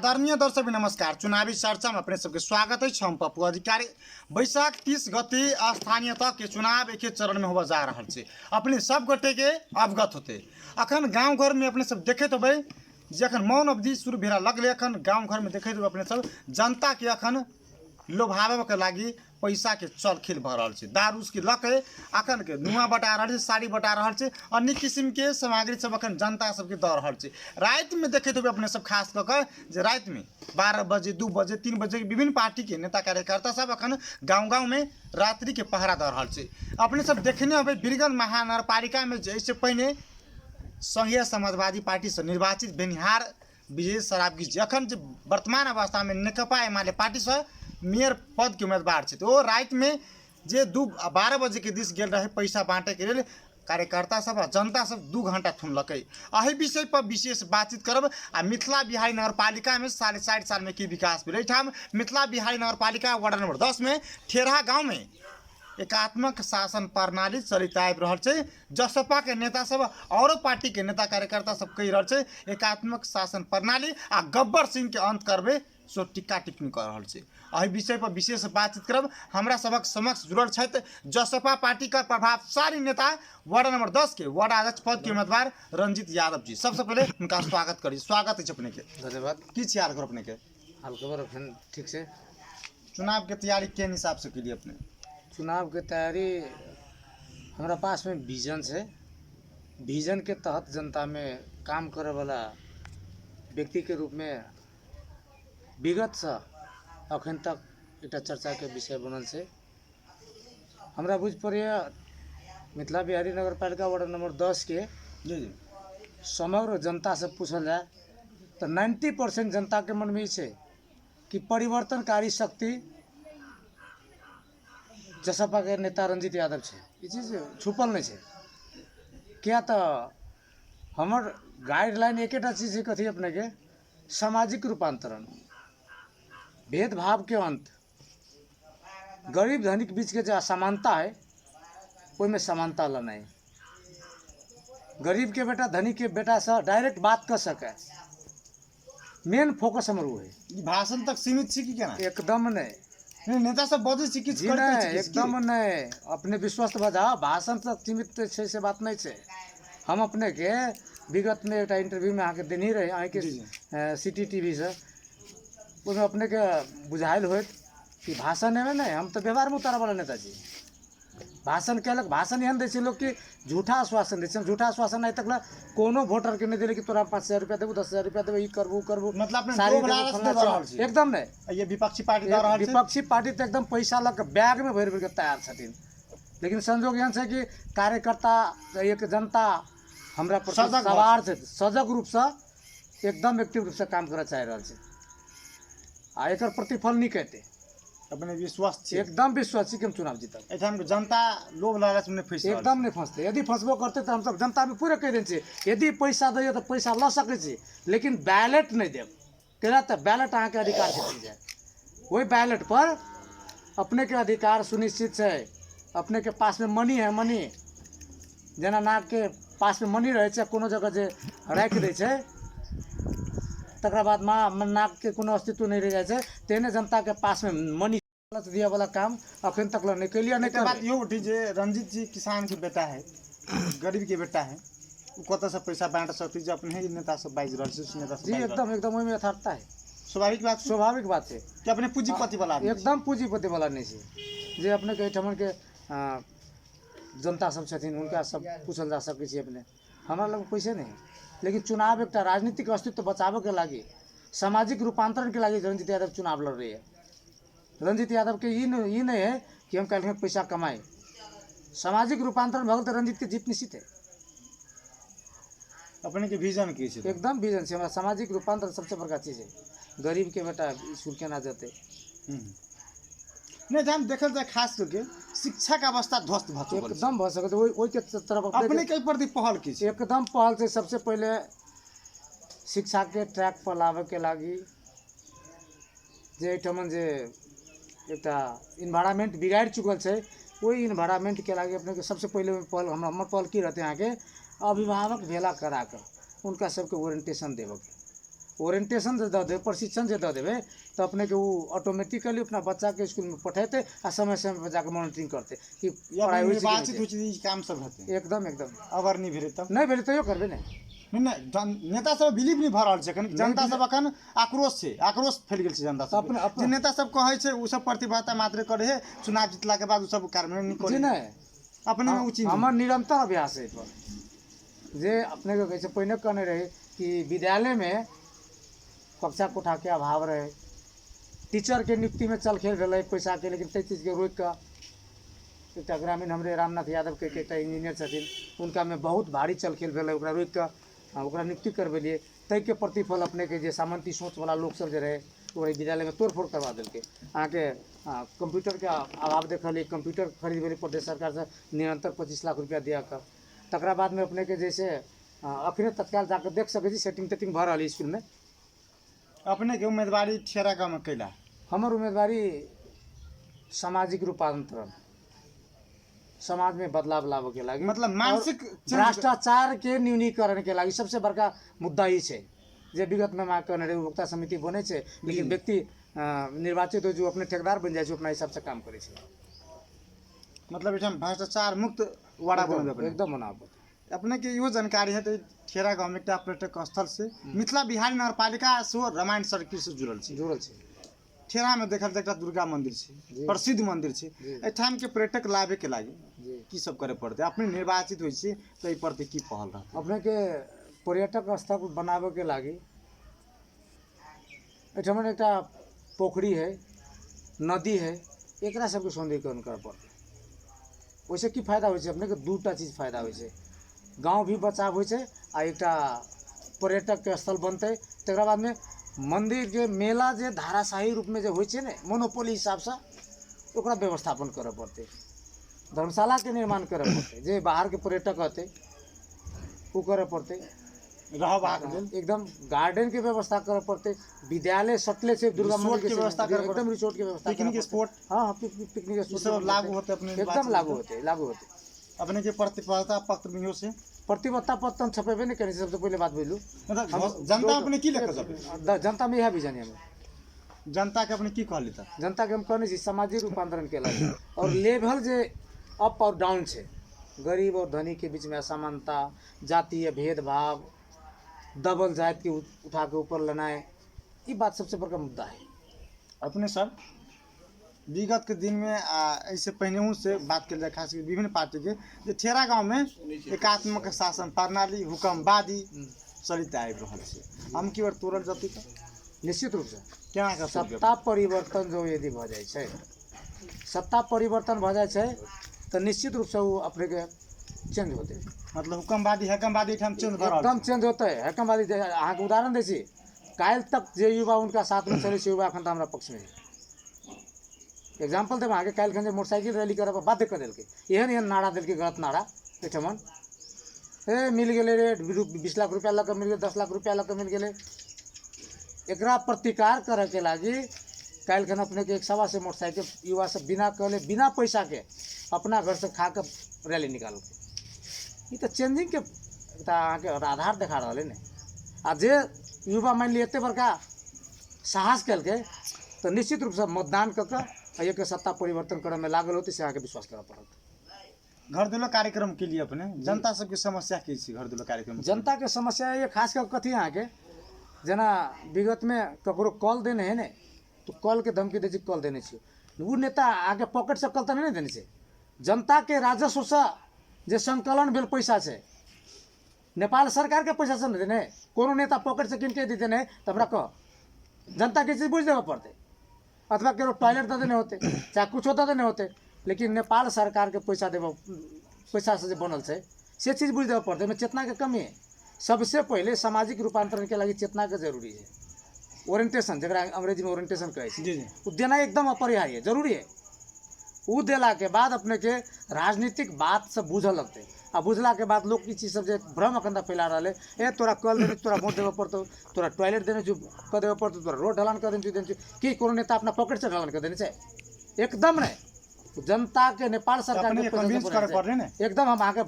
आदरणीय दर्शक नमस्कार। चुनावी चर्चा में अपने सबके स्वागत है। हम पप्पू अधिकारी। बैशाख 30 गते स्थानीय तक के चुनाव एक चरण में होगा जा रहा है। अपने सब गोटे के अवगत होते अखन गाँव घर में अपने सब देखे तो भाई जखन मौन अवधि शुरू भेला लगले अखन गाँव घर में देखे तो अपने सब जनता के अखन लोभावे के लागी पैसा के चल खेल भ रहा है। दारू की लके अखन के नुआ बटा रहा है, साड़ी बटा रहा है, अनेक किस्म के सामग्री सब अखन जनता सबके दे रहा है। रात में देखे तो अपने सब खास करके रात में 12 बजे 2 बजे 3 बजे विभिन्न पार्टी के नेता कार्यकर्ता सब अखन गाँव में रात्रि के पहरा दे रहा है। अपने सब देखने अब वीरगंज महानगरपालिका में जैसे पहले संघीय समाजवादी पार्टी से निर्वाचित बेनिहार विजय सरावगी जी अखन वर्तमान अवस्था में नेकपा एमाले पार्टी से मेयर पद के उम्मीदवार है। तो रात में जे 12 बजे के दिस गेल रहे पैसा बांटे के लिए कार्यकर्ता सब जनता सब 2 घंटा थुनलक। अही विषय पर विशेष बातचीत करब। आ मिथिला बिहारी नगरपालिका में 60 साल में की विकास भेल। एठाम मिथिला बिहारी नगरपालिका वार्ड नंबर 10 में ठेरहा गाँव में एकात्मक शासन प्रणाली चलित आबि रहल छै। जसपा के नेता सब और पार्टी के नेता कार्यकर्ता सब कहि रहल छै एकात्मक शासन प्रणाली आ गब्बर सिंह के अंत करबे सो टिक्का टिप्पणी कर रहल छै। एहि विषय पर विशेष बातचीत करब। हमरा सबक समक्ष जुड़ल छथि जसपा पार्टी का प्रभावशाली नेता वार्ड नंबर 10 के वार्ड अध्यक्ष पद के उम्मीदवार रंजीत यादव जी। सबसे पहले उनका स्वागत करी। स्वागत है अपने के। धन्यवाद। की छी हाल खबर अपने के? हाल खबर अखन ठीक से। चुनाव के तैयारी के हिसाब से के लिए अपने? चुनाव के तैयारी हमारा पास में विजन है। विजन के तहत जनता में काम करे वाला व्यक्ति के रूप में विगत से अखन तक एक चर्चा के विषय बनल से हमरा बुझ पड़े मिथिला बिहारी नगरपालिका वार्ड नंबर 10 के जी समग्र जनता से पूछल जाए तो 90% जनता के मन में है कि परिवर्तनकारी शक्ति जसपा के नेता रंजीत यादव है। ये चीज छुपल नहीं है। क्या तो हमर गाइडलाइन एक चीज है कथी अपने के सामाजिक रूपांतरण, भेदभाव के अंत, गरीब धनिक बीच के जो असमानता है ओहि में समानता लाना है। गरीब के बेटा धनिक के बेटा से डायरेक्ट बात कर सके मेन फोकस हमर वो है। भाषण तक सीमित छी कि केना? एकदम नहीं। नेता सब बजे छी किछ जी करते नहीं, छी एकदम नहीं। अपने विश्वस्त बजा भाषण तक सीमित छै से बात नहीं है। हम अपने के विगत में एक इंटरव्यू में आके देनी रहे आए के सिटी टीवी से उसमें अपने के बुझाइल हो कि भाषण है नहीं, हम तो व्यवहार में उतारा वाला नेताजी। भाषण कहलक भाषण एहन दै छै लोग कि झूठा आश्वासन दै छै। झूठा आश्वासन आइ तक कोनो वोटर के नहीं दिले कि तोरा 5000 रुपया देबू 10000 रुपया देबू ई करबू करबू मतलब अपने सारी दो लालच दे रहल छी। एकदम नहीं। ये विपक्षी पार्टी दे रहल छै। विपक्षी पार्टी तो एकदम पैसा लग बैग में भर भर के तैयार छथिन। लेकिन संजोग एहन छै कि कार्यकर्ता एक जनता हमरा पर सवार छै सजग रूप से एकदम एक्टिव रूप से काम करे चाह रहल छै आ एकर प्रतिफल नहीं कहते। अपने विश्वास छी? एकदम विश्वास छी कि हम चुनाव जीतब। एठाम के जनता लोभ लालच में फंस एकदम नहीं फंसते। यदि फंसबो करते तो हम सब जनता में पूरे कह दें यदि पैसा दिए तो पैसा ला सके छी लेकिन बैलेट नहीं देव केना तो बैलेट अहाँ के अधिकार से जाए। वही बैलेट पर अपने के अधिकार सुनिश्चित है। अपने के पास में मनी है, मनी जना नाक के पास में मनी रहे कोनो जगह जे राख दे छै तकरा बाद नाक के कोनो अस्तित्व नहीं रह जाए तेने जनता के पास में मनी दिया वाला काम अखन तक नहीं कैलिए। नहीं बात यो उठी जे रंजीत जी किसान के बेटा है, गरीब के बेटा है, कत से पैसा बांट सकती जो अपने ही नेता सब बाइज रहल छै नेता सब जी एकदम एकदम ओहि में यथार्थता है। स्वाभाविक बात है कि अपने पूंजीपति वाला एकदम पूंजीपति वाला नहीं है जे अपने के ठमन के जनता सब छथिन उनका सब पूछल जा सके छी। अपने हमारा लग पैसे नहीं, लेकिन चुनाव एक राजनीतिक अस्तित्व बचावे के लागी सामाजिक रूपांतरण के लागी रंजीत यादव चुनाव लड़ रही है। रंजीत यादव के ये नहीं है कि हम कल पैसा कमाए। सामाजिक रूपांतरण भगल तो रंजीत के जीत निश्चित है। अपने के विजन की छै? एकदम विजन से हमारा सामाजिक रूपांतरण सबसे बड़का चीज है। गरीब के बेटा स्कूल के ना जाते नहीं जहाँ देखल जाए खास करके शिक्षा का अवस्था ध्वस्त भ चुकल एकदम भ सके ओहि के तरफ अपने के प्रति पहल की छै? एकदम पहल से सबसे पहले शिक्षा के ट्रैक पर लावे के लागी जे ठमन जे एकटा इन्वायरमेंट बिगाड़ चुकल है वही इन्वायरमेंट के लागी अपने के सबसे पहले पहल हमर पहल की रहते यहाँ के अभिभावक भेला करा कर उनका सबके ओरिएंटेशन देवे के ओरिएंटेशन जे दऽ देबै, प्रशिक्षण जे दऽ देबै, तो अपने के वो ऑटोमेटिकली अपना बच्चा के स्कूल में पठेते आ समय समय पर जाके मॉनिटरिंग करते कि पढ़ाई होइ छै कि नहि निर्वाचित छै। होइ छै ई काम सब हेतै। एकदम एकदम अगर नहीं भेलै तब नहीं भेलै तैयो करबे नहीं। नेता सब बिलीव नहीं भऽ रहल छै एखन। जनता believe- सब एखन आक्रोश छै, आक्रोश फैल गेल छै जनता सब। अपने- जे नेता सब कहै छै उ सब प्रतिबद्धता मात्र करे है, चुनाव जीतला के बाद उ सब कार्यान्वयन नहीं जी करे। नहीं, अपने में उ चीज हमर निरंतर अभ्यास है पर जे अपने के कैसे पहिने कहने रहे कि विद्यालय में कक्षा कोठा के अभाव रहे, टीचर के नियुक्ति में चल खेल रहे पैसा के, लेकिन तै चीज के रोक के एकटा ग्रामीण हमरे रामनाथ यादव के एकटा इंजीनियर छथिन, उनका में बहुत भारी चल खेल भेलै, ओकरा रोक के ओकरा नियुक्ति करबेलिए। तै के प्रतिफल अपने के जे सामंती सोच वाला लोग सब जे रहे ओकरा विद्यालय में तोड़ फोड़ करवा देलकै। अहाँके कंप्यूटर के अभाव देखलिए, कंप्यूटर खरीद भेलै प्रदेश सरकार से निरंतर 25 लाख रुपया दिया कर। तकरा बाद में अपने के जैसे अखने तत्काल जाकर देख सकै छी सेटिंग तेटिंग भऽ रहल स्कूल में। अपने के उम्मीदवारी ठेरा गाँव में कैला। हमर उम्मीदवारी सामाजिक रूपांतरण, समाज में बदलाव लावे के लागी, मतलब मानसिक और भ्रष्टाचार के न्यूनीकरण के लागी सबसे बड़का मुद्दा ई छै जे विगत में मांग करने रहे उपभोक्ता समिति बने छै, लेकिन व्यक्ति निर्वाचित हो जो अपने ठेकेदार बन जाए छै, अपना हिसाब से काम करे छै। मतलब एठाम भ्रष्टाचार मुक्त वाड़ा बनबे अपने। एकदम बनाबो। अपने के इहो जानकारी है तो ठेरा गाँव में एकटा पर्यटक स्थल से मिथिला बिहारी नगरपालिका सेहो रामायण सर्किट से जुड़ल छै। जुड़ल छै। ठेरा में देखल तो एकटा दुर्गा मंदिर छै, जी। प्रसिद्ध मंदिर छै। जी। एठाम के पर्यटक लावे के लागी जी। की सब करे पड़ते? अपने निर्वाचित होइ छै तो एहि प्रति की पहल रहते? अपने के पर्यटक स्थल बनावे के लागी एठमन एकटा पोखरी है, नदी है, एकरा सबके सौंदर्यीकरण करऽ पड़तै। ओइसे की फायदा होइ छै? अपने के दूटा चीज फायदा होइ छै, गांव भी बचाव होइ छै आ एकटा पर्यटक के स्थल बनतै। तकरा बाद में मंदिर के मेला जे धाराशाही रूप में जे होइ छै ने मोनोपोली हिसाब से, ओकरा व्यवस्थापन करऽ पड़तै। धर्मशाला के निर्माण करऽ पड़तै, जे बाहर के पर्यटक अतै ओ करऽ पड़तै। रहब आके लेल एकदम गार्डन के व्यवस्था करऽ पड़तै। विद्यालय सटले से दुर्गा रिसोर्ट मंदिर के व्यवस्था करऽ पड़तै। एकदम रिसोर्ट के व्यवस्था पिकनिक करऽ स्पॉट पड़तै। हाँ पिकनिक ई स्पॉट सब लागू होते अपने एकदम निर्वाचित लागू होते। होते, लागू होते। अपने के प्रतिबद्धता पत्र में से प्रतिबद्धता पत्र हम छपेबे नहीं करें, सबसे पहले बात बोलूँ। मतलब जनता अपने की लेकर जाबे? जनता में यह विजन है हमें। जनता के अपने की कहली त? जनता के हम कहने छी सामाजिक रूपांतरण के लागी और लेवल जे अप और डाउन छै, गरीब और धनी के बीच में असमानता, जातीय भेदभाव, दबल जाति के उठा के ऊपर लेनाइ, ये बात सबसे बड़का मुद्दा है। अपने सब विगत के दिन में ऐसे पहले से बात कर जाए, खास विभिन्न पार्टी के जे ठेरा गाँव में एकात्मक शासन प्रणाली हुकमवादी चलित आबि रहल छै, हम की बार तोड़ल जती त निश्चित रूप से केना कर सत्ता परिवर्तन जो यदि भ जाए छै, सत्ता परिवर्तन भ जाए छै तो निश्चित रूप से वो अपने के चेंज होते। मतलब हुकमवादी ठाम चेंज भ रहल एकदम चेंज होते है। हुकमवादी अहाँ के उदाहरण दै छी, काल्हि तक जे युवा उनका साथ में चले छै युवा अखन त हमरा पक्ष में है। एग्जाम्पल देब अहाँके, काल्हि खन जे मोटरसाइकिल रैली करऽ पर बाध्य कर देलकै, एहन एहन नारा देलकै, गलत नारा एठमन, मिल गेलै रे 20 लाख रुपया लऽ के मिल गेलै, 10 लाख रुपया लऽ के मिल गेलै। एकरा प्रतिकार करे के लागी काल्हि खन अपने के एक सवा से मोटरसाइकिल युवा सब बिना कहले बिना पैसा के अपना घर से खा के रैली निकाललकै। ई तो चेंजिंग के अहाँके आधार देखा रहल है ने। आ जे युवा मान ली एते बड़का साहस केलकै तो निश्चित रूप से मतदान कऽ के एक सत्ता परिवर्तन करे में लागल होते से अहाँके विश्वास करऽ पड़त। घर दुलो कार्यक्रम के लिए अपने जनता सबके समस्या की छै? घर दुलो कार्यक्रम जनता के समस्या ये खास कर कथी अहाँके, जेना विगत में ककरो कॉल देने है ने तो कॉल के धमकी दे छी, कॉल देने छी, वो नेता आगे पॉकेट से कॉल तो नहीं देने छै। जनता के राजस्व से जे संकलन भेल पैसा छै, नेपाल सरकार के पैसा से नहीं देने, कोनो नेता पॉकेट से किन के दे देने तो हमरा कह जनता के चीज बुझ देवे पड़ते, अथवा केरो टॉयलेट दे देने होते चाहे कुछ दे देने होते, लेकिन नेपाल सरकार के पैसा देव पैसा से बनल है से चीज बुझ देवे पड़ते। में चेतना के कमी है। सबसे पहले सामाजिक रूपांतरण के लगी चेतना के जरूरी है। ओरिएंटेशन जरा अंग्रेजी में ओरिएंटेशन कहे जी जी वो देना एकदम अपरिहार्य है, जरूरी है। वो देला के बाद अपने के राजनीतिक बात सब बुझ लगते, आ बुझला के बाद लोग ई चीज सब जे भ्रम अखंदा फैला रहा है, तोरा कल देने तोरा वोट देवे पड़तो, तोरा टॉयलेट देने कर देवे पड़तो, तोरा रोड ढलान कर देने कि कोनो नेता अपना पॉकेट से ढलान कर देने चाहिए? एकदम नहीं। जनता के नेपाल सरकार के कन्विंस करे पड़ले ने एकदम हम आगे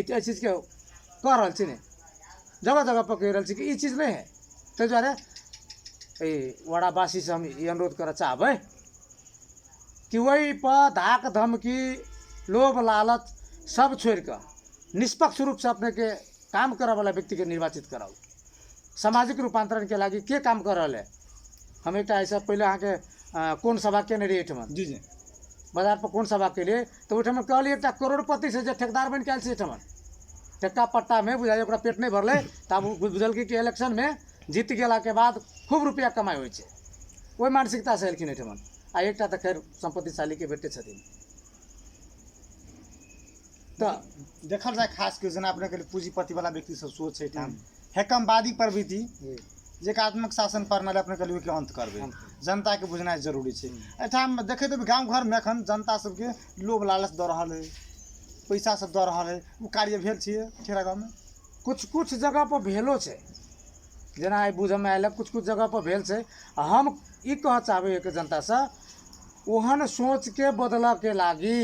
चीज के कह रहा छी ने, जगह जगह पर कह रहा छी कि ई चीज नहीं है। ताहि दुआरे वाडावासी से हम ये अनुरोध करना चाहबै कि वही पर धाक धमकी लोभ लालच सब छोड़ कर निष्पक्ष रूप से अपने के काम करे वाला व्यक्ति के निर्वाचित कराऊ। सामाजिक रूपांतरण के लागी के काम कर रहा है। हम एक ऐसा पहले अहाँ के कौन सभा केने रही एठमन जी जी बाजार पर कौन सभा के लिए तो ओठमन कहली एक करोड़पति से जो ठेकेदार बन के आयल एठमन ठेका पट्टा में बुझाइए ओकरा पेट नहीं भरले तब बुझल कि इलेक्शन में जीत गेला के बाद खूब रुपया कमाई होइ छै ओहि मानसिकता से एलखिन एठमन आ एकटा तऽ खैर संपत्तिशाली के बेटे छथिन। तो देखल जाए खास के जना अपने के पूंजीपति वाला व्यक्ति सब सोच है ठाम हेकमवादी प्रवृत्ति एकात्मक शासन प्रणाली अपने के के अंत करबे जनता के बुझनाइ जरूरी छै। एठाम देखे तो गांव घर में एखन जनता सबके लोभ लालच दऽ रहल है पैसा सब दऽ रहल है वो कार्य भेल छियै ठेरा गाँव में कुछ कुछ जगह पर भेलो छै जेना आइ बुझमे आयल कुछ कुछ जगह पर भेल छै। हम ई कह चाहबै एक जनता से ओहन सोच के बदलऽ के लागी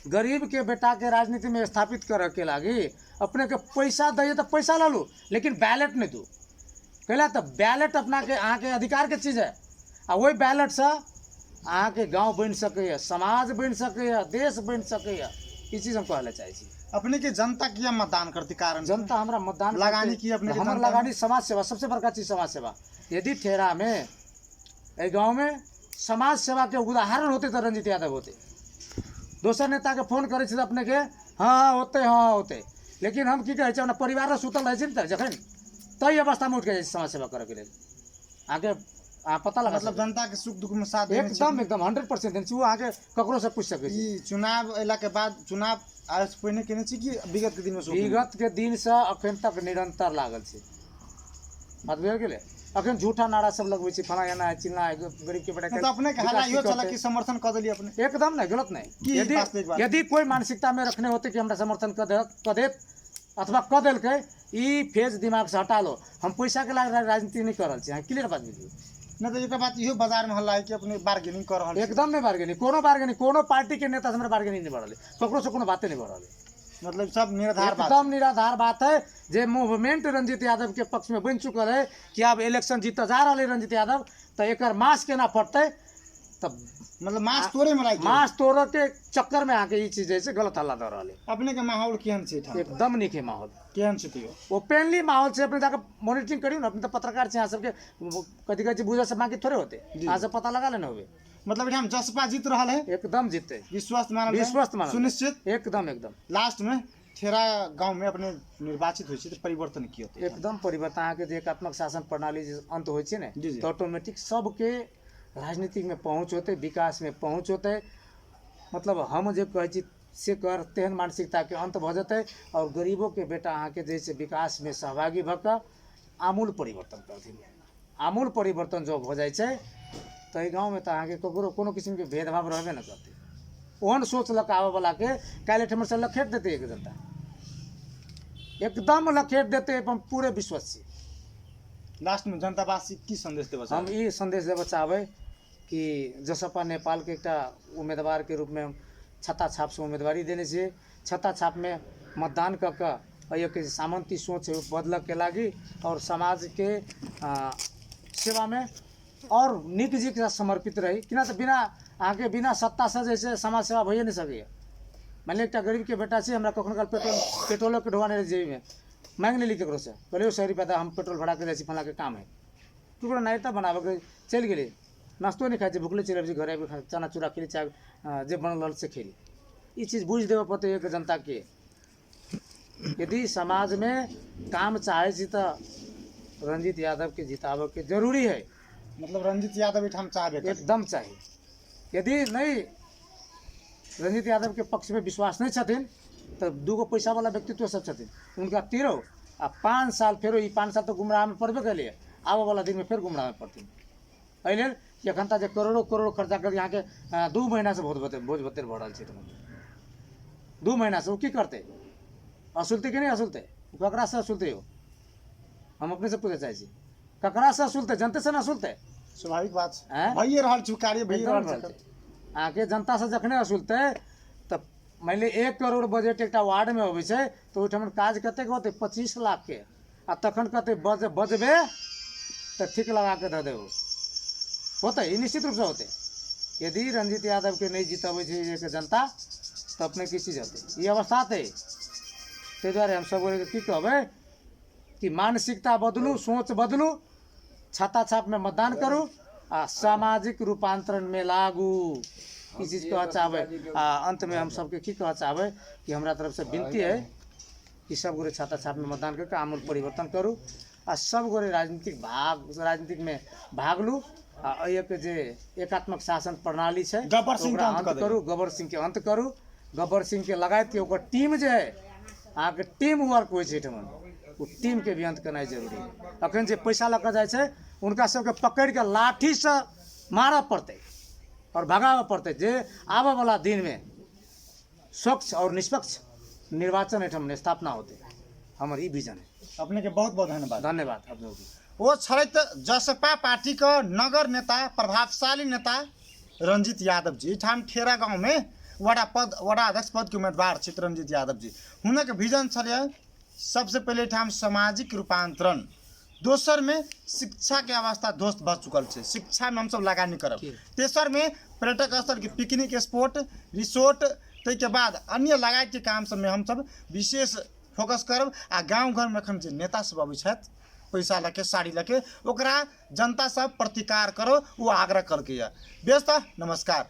गरीब के बेटा के राजनीति में स्थापित करे के लागी अपने के पैसा दैए तो पैसा ला लू लेकिन बैलेट नहीं दू कैला तो बैलेट अपना के अहाँ के अधिकार के चीज है आ वही बैलेट से अहाँ के गाँव बन सकैए समाज बन सकैए देश बन सकैए ई चीज हम कहले चाहे छी। अपने के जनता किया मतदान करती कारण जनता हमरा मतदान लगानी की अपने हमर लगानी समाज सेवा सबसे बड़का चीज समाज सेवा। यदि ठेरा में ए गाँव में समाज सेवा के उदाहरण होते तो रंजीत यादव होते। दोसर नेता के फोन करे तो अपने के हाँ होते लेकिन हम की कहे अपना परिवार सुतल रहे जखन तई अवस्था में उठ के समाज सेवा करे के लिए आगे पता लगा मतलब जनता के सुख दुख में साथ एकदम एकदम 100% देने वो आगे ककरो से पूछ सके ई चुनाव अला के बाद चुनाव आय से पहिने केने छी कि विगत के दिन में विगत के दिन से अखन तक निरंतर लागल छै बात भेल गेलै। अखन झूठा नारा सब लगबै छै फला एना है चिल्ला है गरीब के बेटा तो अपने के हाला इहो चला कि समर्थन कर देली अपने एकदम नहीं गलत नहीं। यदि कोई मानसिकता में रखने होते कि हमरा समर्थन कर देत अथवा कर देलकै ई फेज दिमाग से हटा लो हम पैसा के लाग राजनीति नहीं कर रहल छी क्लियर बात बुझियो नहीं तो एक बात इहो बाजार में हल्ला है कि अपने बार्गेनिंग कर रहल एकदम नहीं बार्गेनिंग कोनो पार्टी के नेता से हमरा बार्गेनिंग नहीं बढ़ल ककरो से कोनो बातें नहीं बढ़ल मतलब सब निराधार बात एकदम निराधार बात है। जे मूवमेंट रंजीत यादव के पक्ष में बन चुकल है कि अब इलेक्शन जीत जा रहा है रंजीत यादव तो एक मास केना फटते तब मतलब मास तोड़े में लाग मास तोड़े के चक्कर में आके ये चीज जैसे गलत हल्ला दे रहा है। अपने के माहौल केहन छै एकदम नीके माहौल केहन छै तियो ओपनली माहौल से अपने जाकर मॉनिटरिंग करियो ना अपने तो पत्रकार से यहाँ सबके कदी कदी बुझे से बाकी थोड़े होते यहाँ से पता लगा लेना होवे मतलब हम जसपा जीत रहा है एकदम जीते विश्वास मानल सुनिश्चित एकदम एकदम लास्ट में ठेरा गांव में अपने निर्वाचित होइ छै तो परिवर्तन की होते एकदम परिवर्तन अहाँ के एकात्मक शासन प्रणाली अंत होइ छै ने तो ऑटोमेटिक सबके राजनीति में पहुँच होते विकास में पहुँच होते मतलब हम जो कहे छी से कर तेहन मानसिकता के अंत भ जते और गरीबों के बेटा अहाँ के जैसे विकास में सहभागी भ के आमूल परिवर्तन करथिन। आमूल परिवर्तन जो हो जाए तो गाँव में तो अहाँ के ककरो कोनो किस्म के भेदभाव रहबे न करते ओहन सोच लक आवे वाला के काल्हि ठमर से लखेट देते एक जनता एकदम लखेट देते अपन पूरे विश्वास से। लास्ट में जनतावासी की संदेश देबे हम ई संदेश देबे चाहबै कि जसपा नेपाल के एकटा उम्मीदवार के रूप में छत्ता छाप से उम्मीदवारी देने से छत्ता छाप में मतदान क के सामंती सोच बदल के लागी और समाज के सेवा में और नीक जी के साथ समर्पित रही कि ना तो बिना आगे बिना सत्ता से जैसे समाज सेवा भइए नहीं सके। मान ली एक गरीब के बेटा से हमरा कखनो काल पेट्रोल के ढोवाने जेबी में मांग लेली ककरो से कहलिए 100 रुपया हम पेट्रोल भरा के जाए फला के काम है टुकड़ा नाश्ता बनाबे चल गेली नाश्तो नहीं खाए भूखले चल घर आबि चना चूड़ा खेली चाहे जे बनल से खेली ये चीज़ बुझ देवे पड़ते एक जनता के। यदि समाज में काम चाहे तो रंजीत यादव के जितावे के जरूरी है। मतलब रंजीत यादव हम चाहबे एकदम चाहिए। यदि नहीं रंजीत यादव के पक्ष में विश्वास नहीं छथिन तो दूगो पैसा वाला व्यक्तित्व सब छथिन उनका तीरो आ 5 साल फेरो 5 साल तो गुमराह में पड़बे कलिए आबे वाला दिन में फिर गुमराह में पड़थिन। एहि लेल एखन तक करोड़ों खर्चा कर यहाँ के 2 महीना से भोज भत्ते भऽ रहल छै 2 महीना से वो की करते असुलते कि नहीं असुलते ककरा से असुलते हो हम अपने से पूछे चाहे छी ककरा से असुलते जनते से न असुलते स्वाभाविक बात भइए रहल छै कार्य भइए रहल छै आके जनता से जखने असुलते तब मान ली 1 करोड़ बजट एक वार्ड में होवे छै तो ओहिठाम काज कते होते 25 लाख के आ तखन कते बजबे तो ठीक लगा के दे देबो होते ई निश्चित रूप से होते। यदि रंजीत यादव के नहीं जितबै छै जनता तो अपने की चीज होते ई अवस्था थे। ताहि दुआरे हम सब गोरे की कहबै कि मानसिकता बदलू, सोच बदलू, छाता छाप में मतदान करू आ सामाजिक रूपांतरण में लागू। ई चीज कह चाहबै अंत में हम सबके की कह चाहबै कि हमरा तरफ से विनती है कि सब गोरे छाता छाप में मतदान करके आमूल परिवर्तन करू आ सब गोरे राजनीतिक में भाग लू आ एक जे एकात्मक शासन प्रणाली छै गब्बर सिंह के ओकरा अंत अंत करू, गब्बर सिंह के अंत करू। गब्बर सिंह के लगायत के ओकर टीम जे है अहाँ के टीम वर्क होइ छै एहिठमन, ओ टीम के भी अंत करनाइ जरूरी है। अखन जे पैसा लऽ कऽ जाइ छै हुनका सबके पकड़ि के लाठी से मारऽ पड़तै और भगाबऽ पड़तै जे आबऽ वाला दिन में स्वच्छ और निष्पक्ष निर्वाचन एहिठाम स्थापना होते। हमर ई विजन है। अपने के बहुत बहुत धन्यवाद। धन्यवाद अपने को। वो छलैत जसपा पार्टी का नगर नेता, प्रभावशाली नेता रंजीत यादव जी। ठाम ठेरा गांव में वड़ा अध्यक्ष पद के उम्मीदवार छे रंजीत यादव जी। हुनक विजन छलै सबसे पहले ठाम सामाजिक रूपांतरण, दोसर में शिक्षा के अवस्था ध्वस्त भ चुकल है, शिक्षा में हम सब लगानी करब। तेसर में पर्यटक स्थल के पिकनिक स्पॉट, रिसोर्ट, तै के बाद अन्य लगायत के काम सब में हम सब विशेष फोकस करब। आ गाँव घर में एखन जे नेता सब अबै छथि पैसा लके, साड़ी लके, ओकरा जनता सब प्रतिकार करो, वो आग्रह करके। व्यस्त नमस्कार।